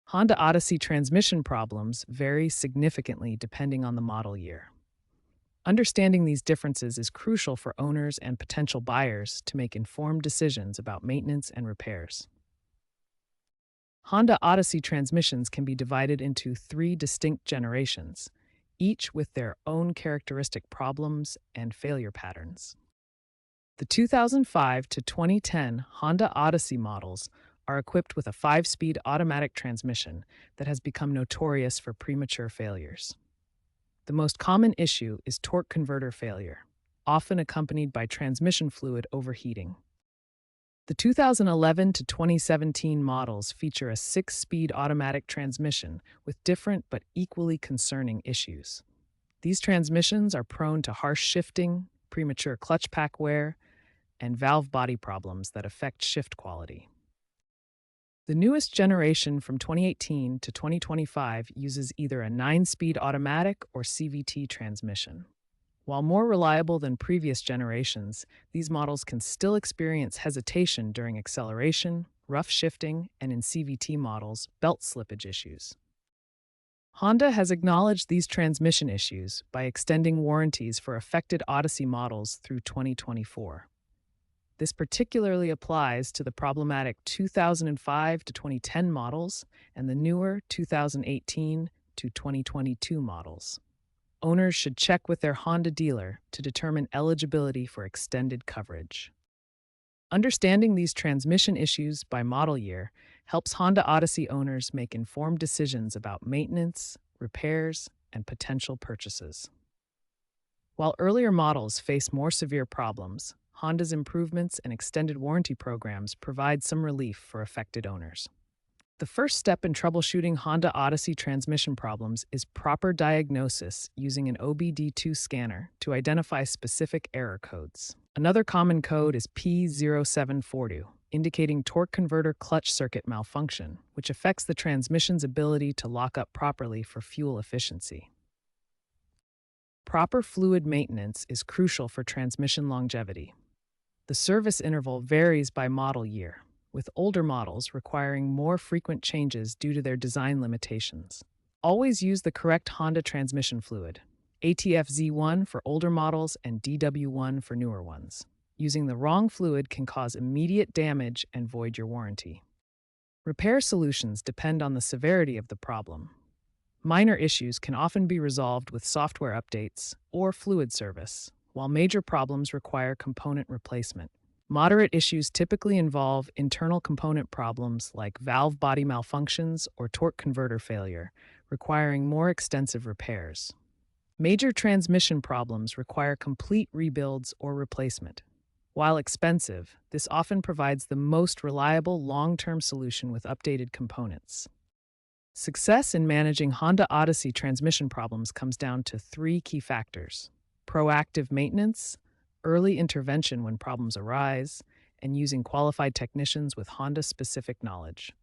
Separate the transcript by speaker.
Speaker 1: Honda Odyssey transmission problems vary significantly depending on the model year. Understanding these differences is crucial for owners and potential buyers to make informed decisions about maintenance and repairs. Honda Odyssey transmissions can be divided into three distinct generations, each with their own characteristic problems and failure patterns. The 2005 to 2010 Honda Odyssey models are equipped with a 5-speed automatic transmission that has become notorious for premature failures. The most common issue is torque converter failure, often accompanied by transmission fluid overheating. The 2011 to 2017 models feature a 6-speed automatic transmission with different but equally concerning issues. These transmissions are prone to harsh shifting, premature clutch pack wear, and valve body problems that affect shift quality. The newest generation from 2018 to 2025 uses either a 9-speed automatic or CVT transmission. While more reliable than previous generations, these models can still experience hesitation during acceleration, rough shifting, and in CVT models, belt slippage issues. Honda has acknowledged these transmission issues by extending warranties for affected Odyssey models through 2024. This particularly applies to the problematic 2005 to 2010 models and the newer 2018 to 2022 models. Owners should check with their Honda dealer to determine eligibility for extended coverage. Understanding these transmission issues by model year helps Honda Odyssey owners make informed decisions about maintenance, repairs, and potential purchases. While earlier models face more severe problems, Honda's improvements and extended warranty programs provide some relief for affected owners. The first step in troubleshooting Honda Odyssey transmission problems is proper diagnosis using an OBD2 scanner to identify specific error codes. Another common code is P0742, indicating torque converter clutch circuit malfunction, which affects the transmission's ability to lock up properly for fuel efficiency. Proper fluid maintenance is crucial for transmission longevity. The service interval varies by model year, with older models requiring more frequent changes due to their design limitations. Always use the correct Honda transmission fluid, ATF-Z1 for older models and DW1 for newer ones. Using the wrong fluid can cause immediate damage and void your warranty. Repair solutions depend on the severity of the problem. Minor issues can often be resolved with software updates or fluid service, while major problems require component replacement. Moderate issues typically involve internal component problems like valve body malfunctions or torque converter failure, requiring more extensive repairs. Major transmission problems require complete rebuilds or replacement. While expensive, this often provides the most reliable long-term solution with updated components. Success in managing Honda Odyssey transmission problems comes down to three key factors: proactive maintenance, early intervention when problems arise, and using qualified technicians with Honda-specific knowledge.